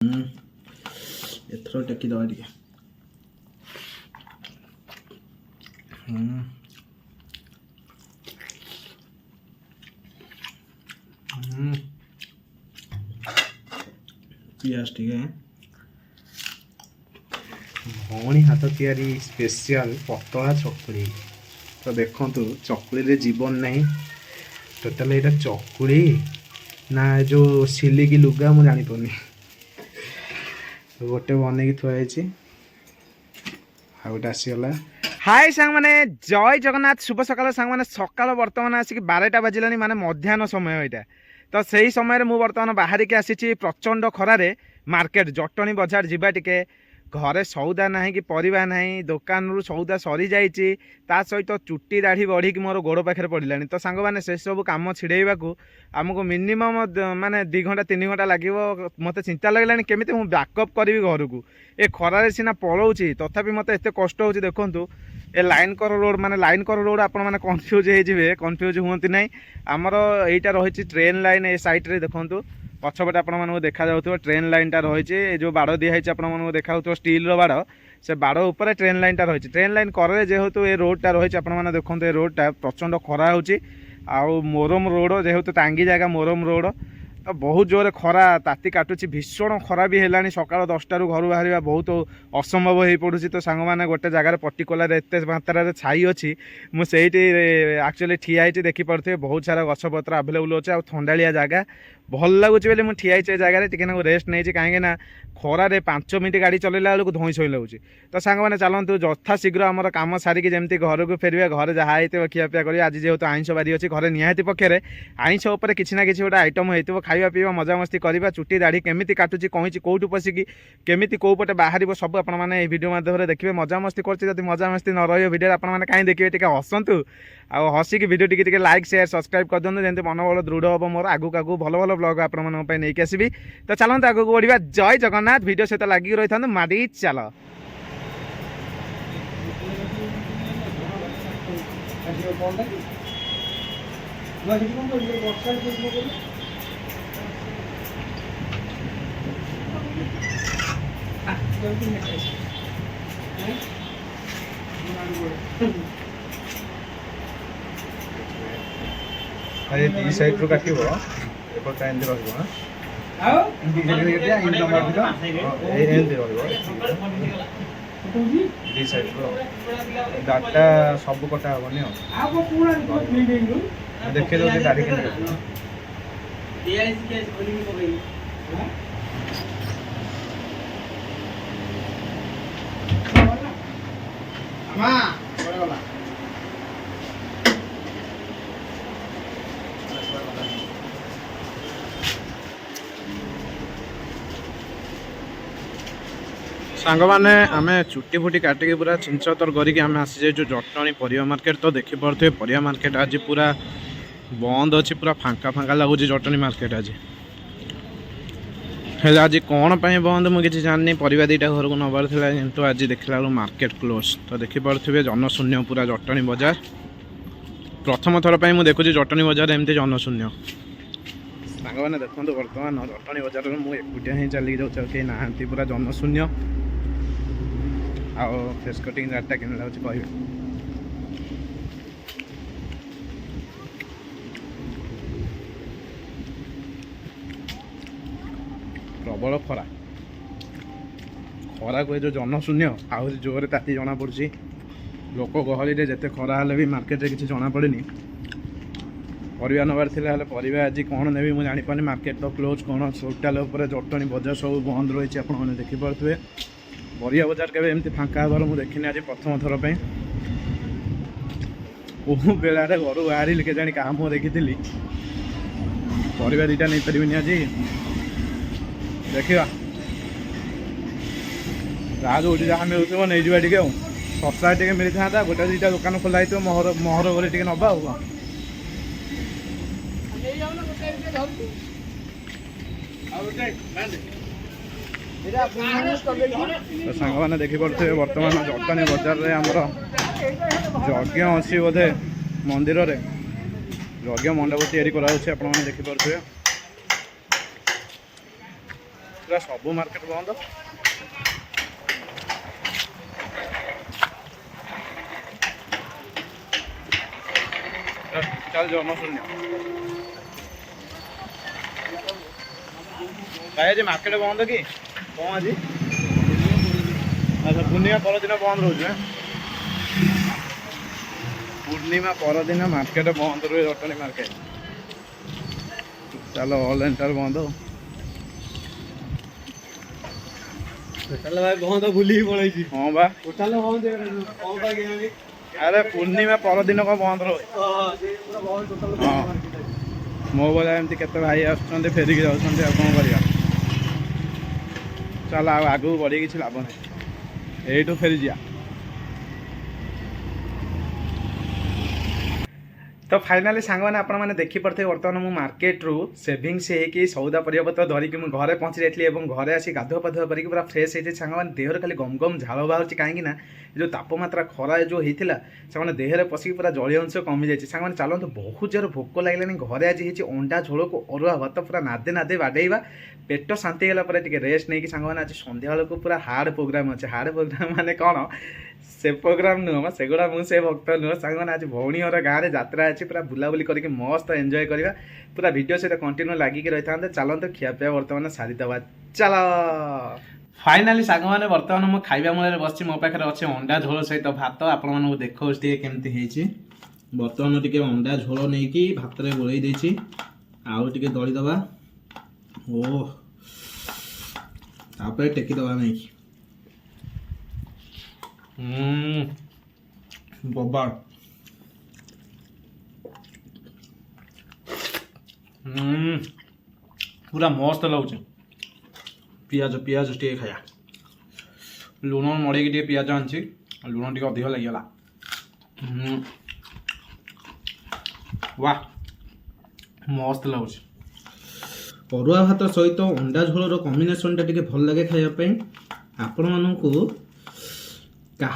ଏଥର ଟେକିଦେବା ଟିକେ। ପିଆଜ ଟିକେ ଭଉଣୀ ହାତ ତିଆରି ସ୍ପେଶିଆଲ ପତଳା ଚକୁଳି। ତ ଦେଖନ୍ତୁ ଚକୁଳିରେ ଜୀବନ ନାହିଁ ଟୋଟାଲ। ଏଇଟା ଚକୁଳି ନା ଯେଉଁ ସିଲିକି ଲୁଗା ମୁଁ ଜାଣିପାରୁନି। ଗୋଟେ ବନେଇକି ଥୁଆ ହେଇଛି, ଆଉ ଗୋଟେ ଆସିଗଲା। ହାଇ ସାଙ୍ଗମାନେ, ଜୟ ଜଗନ୍ନାଥ, ଶୁଭ ସକାଳ ସାଙ୍ଗମାନେ। ସକାଳ ବର୍ତ୍ତମାନ ଆସିକି 12ଟା ବାଜିଲାଣି, ମାନେ ମଧ୍ୟାହ୍ନ ସମୟ ଏଇଟା। ତ ସେଇ ସମୟରେ ମୁଁ ବର୍ତ୍ତମାନ ବାହାରିକି ଆସିଛି ପ୍ରଚଣ୍ଡ ଖରାରେ ମାର୍କେଟ ଜଟଣୀ ବଜାର ଯିବା ଟିକେ। ଘରେ ସଉଦା ନାହିଁ କି ପରିବା ନାହିଁ, ଦୋକାନରୁ ସଉଦା ସରିଯାଇଛି, ତା ସହିତ ଚୁଟି ଦାଢ଼ି ବଢ଼ିକି ମୋର ଗୋଡ଼ ପାଖରେ ପଡ଼ିଲାଣି। ତ ସାଙ୍ଗମାନେ ସେସବୁ କାମ ଛିଡ଼େଇବାକୁ ଆମକୁ ମିନିମମ୍ ମାନେ 2 ଘଣ୍ଟା 3 ଘଣ୍ଟା ଲାଗିବ। ମୋତେ ଚିନ୍ତା ଲାଗିଲାଣି କେମିତି ମୁଁ ବ୍ୟାକଅପ୍ କରିବି ଘରକୁ। ଏ ଖରାରେ ସିନା ପଳଉଛି, ତଥାପି ମୋତେ ଏତେ କଷ୍ଟ ହେଉଛି। ଦେଖନ୍ତୁ ଏ ଲାଇନ୍ କର ରୋଡ଼, ମାନେ ଲାଇନ୍ କର ରୋଡ଼ ଆପଣମାନେ କନଫ୍ୟୁଜ୍ ହେଇଯିବେ, କନଫ୍ୟୁଜ୍ ହୁଅନ୍ତି ନାହିଁ। ଆମର ଏଇଟା ରହିଛି ଟ୍ରେନ୍ ଲାଇନ୍। ଏ ସାଇଡ଼୍ରେ ଦେଖନ୍ତୁ ପଛପଟେ ଆପଣମାନଙ୍କୁ ଦେଖାଯାଉଥିବ ଟ୍ରେନ୍ ଲାଇନ୍ଟା ରହିଛି। ଏ ଯେଉଁ ବାଡ଼ ଦିଆହେଇଛି ଆପଣମାନଙ୍କୁ ଦେଖାଯାଉଥିବ ଷ୍ଟିଲ୍ର ବାଡ଼, ସେ ବାଡ଼ ଉପରେ ଟ୍ରେନ୍ ଲାଇନ୍ଟା ରହିଛି। ଟ୍ରେନ୍ ଲାଇନ୍ କରରେ ଯେହେତୁ ଏ ରୋଡ଼ଟା ରହିଛି, ଆପଣମାନେ ଦେଖନ୍ତୁ ଏ ରୋଡ଼ଟା ପ୍ରଚଣ୍ଡ ଖରା ହେଉଛି। ଆଉ ମୋରମ ରୋଡ଼ ଯେହେତୁ ଟାଙ୍ଗି ଜାଗା, ମୋରମ ରୋଡ଼, ତ ବହୁତ ଜୋରରେ ଖରା ତାତି କାଟୁଛି। ଭୀଷଣ ଖରା ବି ହେଲାଣି। ସକାଳ 10ଟାରୁ ଘରୁ ବାହାରିବା ବହୁତ ଅସମ୍ଭବ ହେଇପଡ଼ୁଛି। ତ ସାଙ୍ଗମାନେ ଗୋଟେ ଜାଗାରେ ପର୍ଟିକୁଲାର ଏତେ ମାତ୍ରାରେ ଛାଇ ଅଛି, ମୁଁ ସେଇଠି ଆକ୍ଚୁଆଲି ଠିଆ ହେଇଛି। ଦେଖିପାରୁଥିବେ ବହୁତ ସାରା ଗଛପତ୍ର ଆଭେଲେବୁଲ୍ ଅଛି, ଆଉ ଥଣ୍ଡାଳିଆ ଜାଗା ଭଲ ଲାଗୁଛି ବୋଲି ମୁଁ ଠିଆ ହେଇଛି ଏ ଜାଗାରେ। ଟିକେ ନାକୁ ରେଷ୍ଟ ନେଇଛି, କାହିଁକିନା ଖରାରେ 5 ମିନିଟ୍ ଗାଡ଼ି ଚଲାଇଲା ବେଳକୁ ଧଇଁ ସଇଁ ଲାଗୁଛି। ତ ସାଙ୍ଗମାନେ ଚାଲନ୍ତୁ ଯଥା ଶୀଘ୍ର ଆମର କାମ ସାରିକି ଯେମିତି ଘରକୁ ଫେରିବା। ଘରେ ଯାହା ହେଇଥିବ ଖିଆପିଆ କରିବା। ଆଜି ଯେହେତୁ ଆଇଁଷ ବାରି ଅଛି, ଘରେ ନିହାତି ପକ୍ଷରେ ଆଇଁଷ ଉପରେ କିଛି ନା କିଛି ଗୋଟେ ଆଇଟମ୍ ହେଇଥିବ। ଖାଇବା ପିଇବା ମଜାମସ୍ତି କରିବା। ଚୁଟି ଦାଢ଼ି କେମିତି କାଟୁଛି, କଇଁଚି କେଉଁଠୁ ପଶିକି କେମିତି କେଉଁ ପଟେ ବାହାରିବ, ସବୁ ଆପଣମାନେ এই ଭିଡ଼ିଓ ମାଧ୍ୟମରେ ଦେଖିବେ। ମଜାମସ୍ତି କରୁଛି, ଯଦି ମଜାମସ୍ତି ନ ରହିବ ଭିଡ଼ିଓରେ ଆପଣମାନେ କାହିଁ ଦେଖିବେ? ଟିକେ ହସନ୍ତୁ, ଆଉ ହସିକି ଭିଡ଼ିଓ ଟିକେ ଲାଇକ୍ ସେୟାର ସବସ୍କ୍ରାଇବ୍ କରିଦିଅନ୍ତୁ, ଯେମିତି ମନୋବଳ ଦୃଢ଼ ହେବ ମୋର। ଆଗକୁ ଭଲ ଭଲ ବ୍ଲଗ ଆପଣମାନଙ୍କ ପାଇଁ ନେଇକି ଆସିବି। ତ ଚାଲନ୍ତୁ ଆଗକୁ ବଢ଼ିବା। ଜୟ ଜଗନ୍ନାଥ। ଭିଡ଼ିଓ ସହିତ ଲାଗିକି ରହିଥାନ୍ତୁ, ମାଡ଼ି ଚାଲ। ये टी साइड रो काटिबो एपर टाइम दे रहबो। हां एंदी के एंदी नंबर दिलो ए एंदी रहबो टी साइड रो डाटा सब कटा होबनी। हो आ को पूरा देखे दो जे गाड़ी के डीआईसी केस खोली के पगई। हां अम्मा बड़े वाला सांग मैंने आम चुटी फुटी काटिकी पूरा छिंचतर करके आम आसी जाइए जटणी परिया मार्केट। तो देखिपे परिया मार्केट आज पूरा बंद अच्छी, पूरा फांका फांका लगुच जटणी मार्केट आज। आज कौन पाई बंद मुझे जानी, परिवा दीटा घर को नबार था, किंतु आज देखला मार्केट क्लोज। तो देखिपे जनशून्य पूरा जटणी बजार। प्रथम थर पर मुझे देखुची जटणी बजार एमती जनशून्य। सांग मैंने देखो बर्तमान जटणी बजार में मुझे एकुटिया ही चलिक जाऊँ, कहीं ना पूरा जनशून्य। आओ फेस कटिंग गाड़टा के कह प्रबल खरा खरा को जो जनशून्य आहरी जोरे ताती जना पड़ी। लोक गहली जिते खरा हेल्ले भी मार्केट किसी जना पड़ेनि। परिवा नबार थिला हेल्ले परिवा आज कौन नेबी मुझे जापारे। मार्केट तो क्लोज कौन टोटाल जटणी बजार सब बंद रही। आपने देखिपे परिया बजार के एमती फांका हबार मुझे देखनी आज प्रथम थर पर। कौ बेलार घर बाहरी के जानी क्या मुँह देखी परिवा दीटा नहीं पारि आज देखा। जहाँ जो जहाँ मिलूँ नहीं जावा टे सस्ता टे मिली था। गोटे दुटा दुकान खोला महर महर गले टे नवा आ तो सांग मैंने देखिपे बर्तमान जटणी बजार में आमर यज्ञ अच्छी बोधे मंदिर रे यज्ञ मंडप तैयारी कराऊँ। आपने देखिपे पूरा सब मार्केट बंद चल जनशून्य भाई आज मार्केट बंद कि कौन आज अच्छा पूर्णिमा परदिन बंद रोज ना पूर्णिमा परदिन मार्केट बंद रुहे जटणी मार्केट चलो ऑल एंटर बंद टोटाल भाई बंद भूली पड़े हाँ बा टोटाल बंद अरे पूर्णिमा परदिन कौन बंद रहे हाँ मो बोला एमती केते भाई आसुँच फेरिकी जाऊँ कौन करवा चल आगू बढ़ी किसी लाभ ना यू फेरी जा तो फाइनाली सांग मैंने आपण मैंने देखी पड़े बर्तमान मुझे मार्केट रू सेविंग्स होगी सौदा परियापत्र धरिकी मुझे घरे पहुँची जाइली घरे आसी गाधुआ पाधुआ करके पूरा फ्रेश होती सांग मैंने देहर खाली गम गम झाड़ बाहर कहीं जो तापमात्रा खरा जो होता से देहरे पशिक पूरा जलीय अंश कमी जाए सांग मैंने चलते बहुत जोर भोक लगे घरे आज होती अंडा झोल को अरुआ भात पूरा नादे नादे बाडेवा पेट शांति गला रेस्ट नहीं सांग मैंने आज सन्ध्या बेलू पूरा हार्ड प्रोग्राम अच्छे हार्ड प्रोग्राम माने कौन से प्रोग्राम नुह सेगुड़ा मुझे भक्त नुह सांग मैंने आज भौणी गाँव में जात्रा अच्छी पूरा बुलाबुली करके मस्त एंजॉय करवा पूरा वीडियो सहित कंटिन्यू लगिक रही था चलते खियापिया बर्तमान सारीदवा चल फाइनाली सांग मैंने बर्तमान मो खाइबा मूल बस मो पाखे अच्छे अंडा झोल सहित भात आपण देखो केमती बर्तमान टे अंडा झोल नहीं भात में गोलई देछि आउ टे दलीदबा ओ तापर टेकीदबा नहीं बबार पूरा मस्त लगुच पियाज पियाज टे खाया लुण मड़े टे पियाज आनी लुण टे अधिक लगिगला वाह मस्त लगुच अरुआ भात सहित अंडा झोल कॉम्बिनेशन टा टे भल लगे खायापी आपण मानू क्या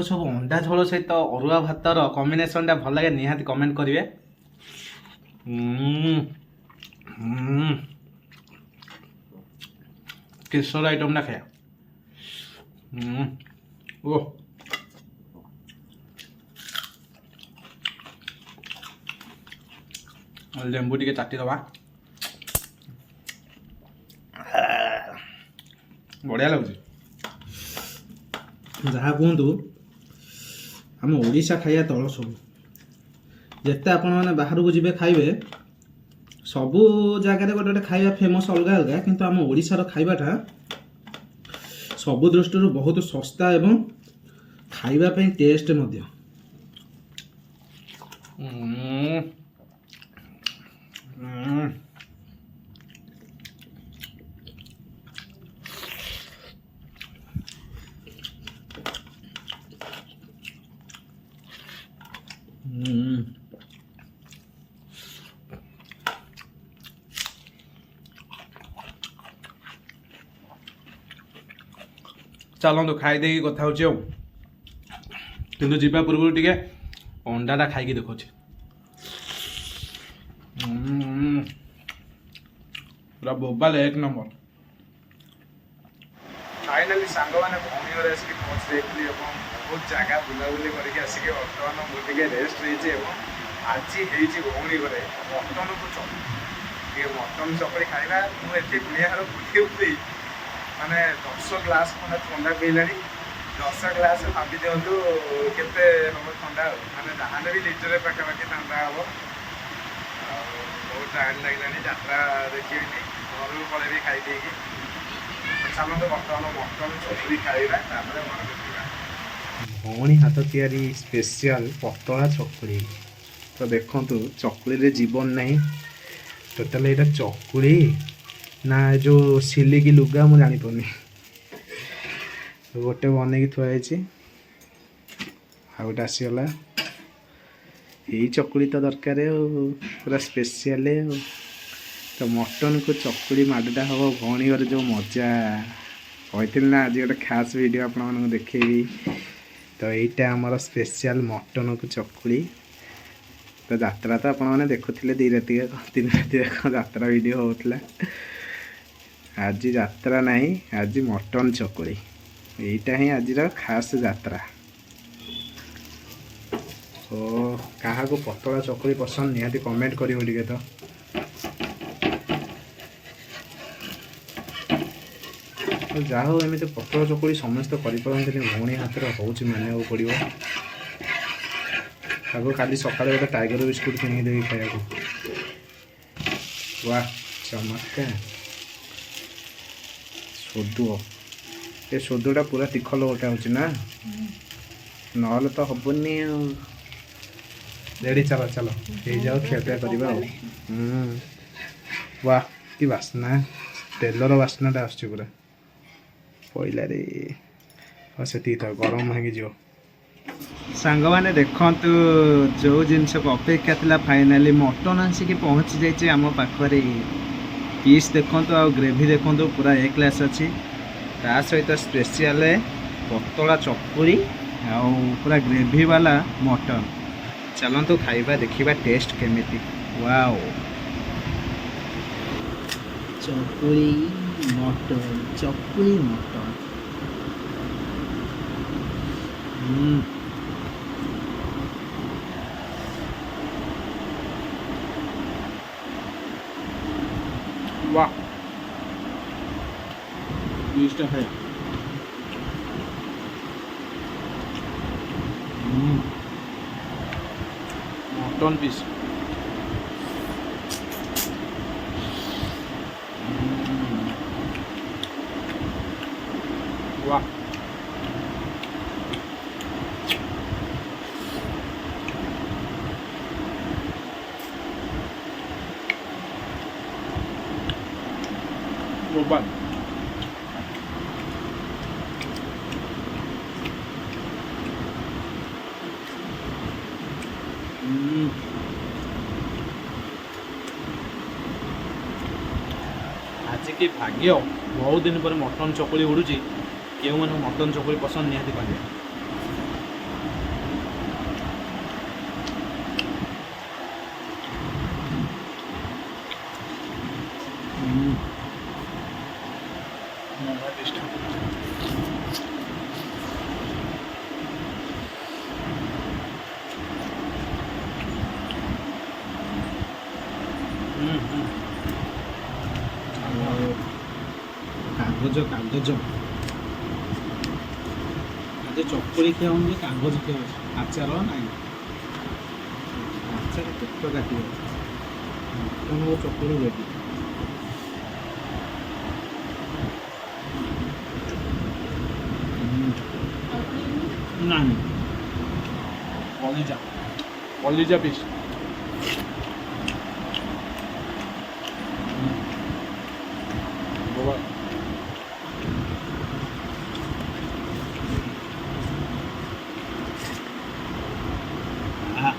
सब अंडा झोल सहित अरुआ भातर कॉम्बिनेशन टा भल लगे निहाती कमेंट करेंगे केसर आइटम ना खाया ओ लेंबू टे चाटी दबा बढ़िया लगुच जहाँ कहतु आम ओडिशा खाइया तल सब जिते आपण मैंने बाहर को जी खाइबे सबू जगार गोटे गोटे खाଇବା फेमस अलग अलग किंतु आम ओडिशार खाइबाटा सबु दृष्टि बहुत सस्ता एवं खाइबा पे टेस्ट मध्य चलतु खाई दे कथा हो कि पूर्व टे अंडाटा खाई देखो पूरा बोबाल एक नंबर फाइनाली सांग मैंने भौणी घर आसिक पहुँची जाइए बहुत जगह बुलाबुली करके आसिक बर्तमान मुझे रेस्ट रही आज भौणी घर मटन को चकड़ी मटन चकड़ी खाइबा मुझे दुनिया बुले बुले माने 10 ग्लास खंडा ठंडा पीला 10 ग्लास भाभी दिंतु केते हम ठंडा माने जहाँ भी लिटर पाखापाखि ठंडा हम बहुत टाइम लगे यात्रा देखी घर पड़े खाई चलते बर्तमान मटन चकड़ी खाइबा भौणी हाथ तैयारी स्पेशल पतला चकुड़ी तो देखु चकुड़ी जीवन नहीं टोटाल यहाँ चकुड़ी ना जो सिलिकी लुगा मुझे जानीपारे गोटे बनईकी थुआई आ गोटे आसीगला यही चकुड़ी तो दरकार पूरा स्पेशल तो मटन को चकुड़ी माडटा हम भौणी घर जो मजा कहती ना आज गोटे खास वीडियो आपण देखेबी तो यहीटा आमर स्पेशल मटन को चकुड़ी तो यात्रा तो आपने देखुले 2 राति 3 राति यात्रा वीडियो होता ଆଜି ଯାତ୍ରା ନାହିଁ, ଆଜି ମଟନ ଚକୁଳି। ଏଇଟା ହିଁ ଆଜିର ଖାସ୍ ଯାତ୍ରା। ଓ କାହାକୁ ପତଳା ଚକୁଳି ପସନ୍ଦ ନିହାତି କମେଣ୍ଟ କରିବ ଟିକେ ତ। ଯାହା ହଉ ଏମିତି ପତଳା ଚକୁଳି ସମସ୍ତେ କରିପାରନ୍ତିନି, ଭଉଣୀ ହାତରେ ହେଉଛି ମାନିବାକୁ ପଡ଼ିବ। ତାକୁ କାଲି ସକାଳେ ଗୋଟେ ଟାଇଗର ବିସ୍କୁଟ କିଣିକି ଦେବି ଖାଇବାକୁ। ୱାହ ଚମତ୍କାର ସୋଦୁଅ। ଏ ସୋଦୁଟା ପୁରା ତିଖଲ ଗୋଟେ ହେଉଛି ନା, ନହେଲେ ତ ହବନି ଆଉ। ରେଡ଼ି ଚାଲ ଚାଲ ହେଇଯାଉ, ଖିଆପିଆ କରିବା ଆଉ। ୱାହ କି ବାସ୍ନା, ତେଲର ବାସ୍ନାଟା ଆସୁଛି ପୁରା ପଇଲାରେ। ଆଉ ସେତିକି ଥାଉ, ଗରମ ହେଇଯିବ। ସାଙ୍ଗମାନେ ଦେଖନ୍ତୁ, ଯେଉଁ ଜିନିଷକୁ ଅପେକ୍ଷା ଥିଲା ଫାଇନାଲି ମଟନ୍ ଆସିକି ପହଞ୍ଚି ଯାଇଛି ଆମ ପାଖରେ। ପିସ୍ ଦେଖନ୍ତୁ ଆଉ ଗ୍ରେଭି ଦେଖନ୍ତୁ, ପୁରା ଏ କ୍ଲାସ୍ ଅଛି। ତା ସହିତ ସ୍ପେସିଆଲ ପତଳା ଚକୁଳି ଆଉ ପୁରା ଗ୍ରେଭି ବାଲା ମଟନ୍। ଚାଲନ୍ତୁ ଖାଇବା, ଦେଖିବା ଟେଷ୍ଟ କେମିତି। ୱାଓ ଚକୁଳି ମଟନ୍, ଚକୁଳି ମଟନ୍। वाह टेस्ट है। मटन पीस वाह Obat. आज की भाग्य बहुत दिन पर मटन चकुली उड़ूची। क्यों मैंने मटन चकुली पसंद निहाती कहते। कागज कागज आज चकुरी ଖିଆ ହଉନି, କାଗଜ ଖିଆ ଅଛି। ଆଚାର ନାହିଁ, ଆଚାର ପେଟ କାଟିବ। ମଟନ ଚକୁଳି ରେଡ଼ି। ନାହିଁ କଲିଜା, କଲିଜା ପିସ୍। Ah,